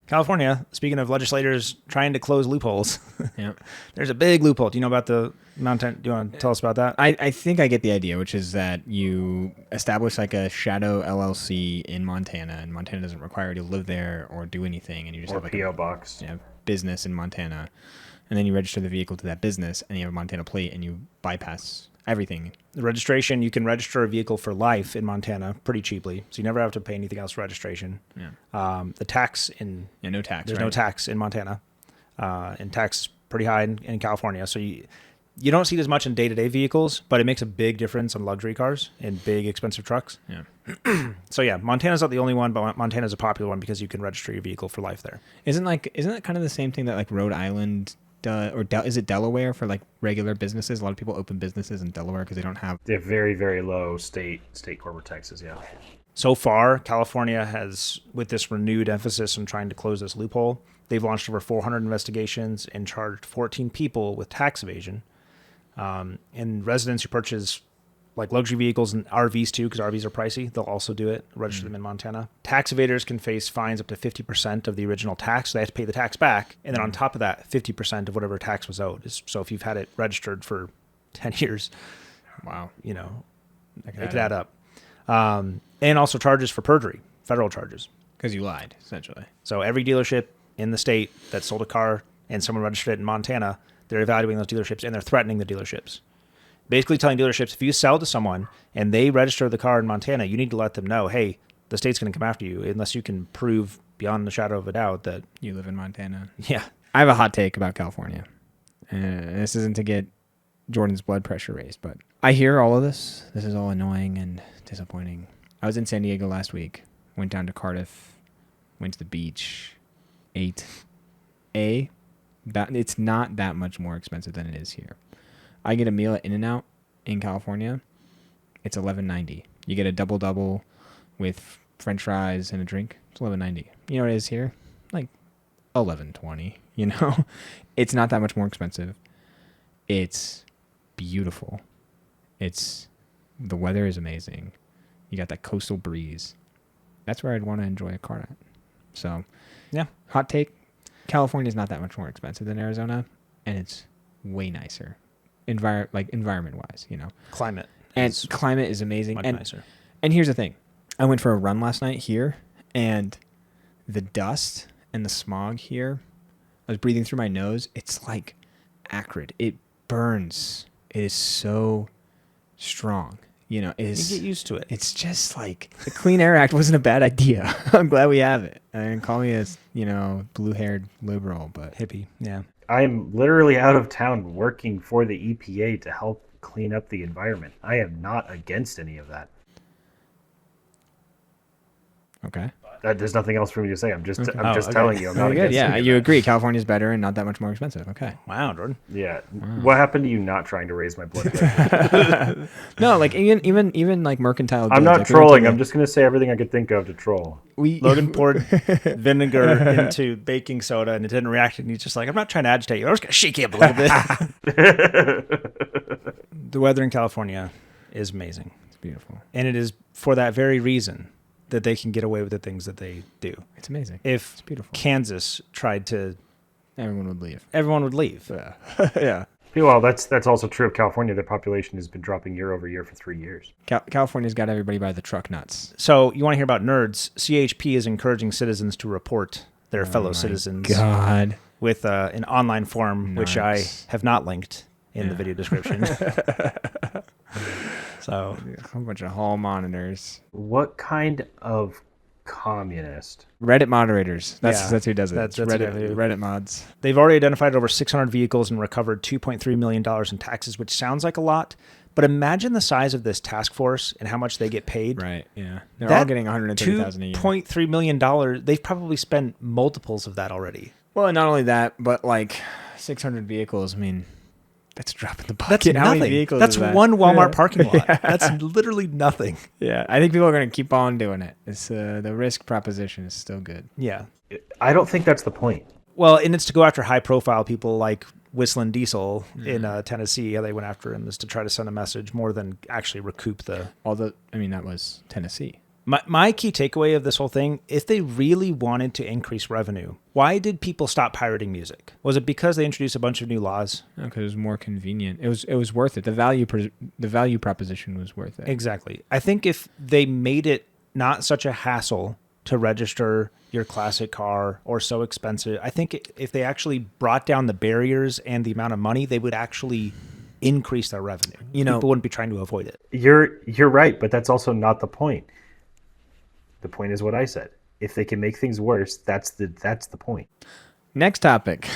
California, speaking of legislators trying to close loopholes, Yeah. there's a big loophole. Do you know about the mountain? Do you want to tell us about that? I think I get the idea, which is that you establish like a shadow LLC in Montana, and Montana doesn't require you to live there or do anything, and you just Or have like P.O. a box. business in Montana, and then you register the vehicle to that business, and you have a Montana plate, and you bypass everything. The registration, you can register a vehicle for life in Montana pretty cheaply, so you never have to pay anything else for registration. Yeah. The tax in No tax. there's right? no tax in Montana, and tax is pretty high in California. So you don't see it as much in day-to-day vehicles, but it makes a big difference on luxury cars and big expensive trucks. Yeah. So yeah, Montana's not the only one, but Montana's a popular one because you can register your vehicle for life there. Isn't that kind of the same thing that like Rhode Island is it Delaware for like regular businesses? A lot of people open businesses in Delaware because they don't have. They have very, very low state corporate taxes, yeah. So far, California has, with this renewed emphasis on trying to close this loophole, they've launched over 400 investigations and charged 14 people with tax evasion. And residents who purchase like luxury vehicles and RVs too, because RVs are pricey, they'll also do it, register them in Montana. Tax evaders can face fines up to 50% of the original tax. So they have to pay the tax back. And then on top of that, 50% of whatever tax was owed. So if you've had it registered for 10 years, Wow. you know, it could add up. And also charges for perjury, federal charges. Because you lied, essentially. So every dealership in the state that sold a car and someone registered it in Montana, they're evaluating those dealerships and they're threatening the dealerships. Basically telling dealerships, if you sell to someone and they register the car in Montana, you need to let them know, hey, the state's going to come after you unless you can prove beyond the shadow of a doubt that You live in Montana. Yeah. I have a hot take about California. This isn't to get Jordan's blood pressure raised, but I hear all of this. This is all annoying and disappointing. I was in San Diego last week, went down to Cardiff, went to the beach, ate. It's not that much more expensive than it is here. I get a meal at In-N-Out in California. It's $11.90. You get a double with French fries and a drink. It's $11.90. You know what it is here? Like $11.20. You know, it's not that much more expensive. It's beautiful. The weather is amazing. You got that coastal breeze. That's where I'd want to enjoy a car at. So, Yeah. hot take. California is not that much more expensive than Arizona, and it's way nicer. Environment-wise, you know. Climate. And climate is amazing. Much nicer. And here's the thing. I went for a run last night here, and the dust and the smog here, I was breathing through my nose. It's like acrid. It burns. It is so strong. You know, You get used to it. it's just like the Clean Air Act wasn't a bad idea. I'm glad we have it. And call me a, blue-haired liberal, but Hippie. Yeah. I'm literally out of town working for the EPA to help clean up the environment. I am not against any of that. okay. There's nothing else for me to say. I'm just Oh, okay. telling you. I'm not Very good. against Yeah, any of you that. agree. California's better and not that much more expensive. Okay. Wow, Jordan. Yeah. What happened to you not trying to raise my blood pressure? No, like even like mercantile. I'm goods, not like, we went to trolling. the- I'm just going to say everything I could think of to troll. Logan poured vinegar into baking soda and it didn't react. And he's just like, I'm not trying to agitate you. I'm just going to shake you up a little bit. The weather in California is amazing. It's beautiful. And it is for that very reason that they can get away with the things that they do. It's amazing. If It's beautiful. Kansas tried to, Everyone would leave. everyone would leave. Yeah. Yeah. Well, that's also true of California. Their population has been dropping year over year for 3 years. California's got everybody by the truck nuts. So you want to hear about nerds? CHP is encouraging citizens to report their fellow citizens God. with an online form, which I Nice. have not linked in the Yeah. video description. So A whole bunch of hall monitors. What kind of communist? Reddit moderators. Yeah, That's who does it. that's Reddit, who- Reddit mods. they've already identified over 600 vehicles and recovered $2.3 million in taxes, which sounds like a lot. But imagine the size of this task force and how much they get paid. Right. Yeah. They're That all getting $130,000 a year. $2.3 million. They've probably spent multiples of that already. Well, and not only that, but like 600 vehicles. I mean, that's a drop in the bucket. That's How many nothing. vehicles That's is that? one Walmart Yeah. parking lot. That's literally nothing. Yeah, I think people are going to keep on doing it. It's the risk proposition is still good. Yeah. I don't think that's the point. Well, and it's to go after high-profile people like Whistling Diesel in Tennessee. How they went after him is to try to send a message more than actually recoup the. Although, I mean, that was Tennessee. My key takeaway of this whole thing, if they really wanted to increase revenue, why did people stop pirating music? Was it because they introduced a bunch of new laws? Because it was more convenient. It was worth it. The value proposition was worth it. Exactly. I think if they made it not such a hassle to register your classic car or so expensive, I think if they actually brought down the barriers and the amount of money, they would actually increase their revenue. People wouldn't be trying to avoid it. You're right, but that's also not the point. The point is what I said. If they can make things worse, that's the point. Next topic.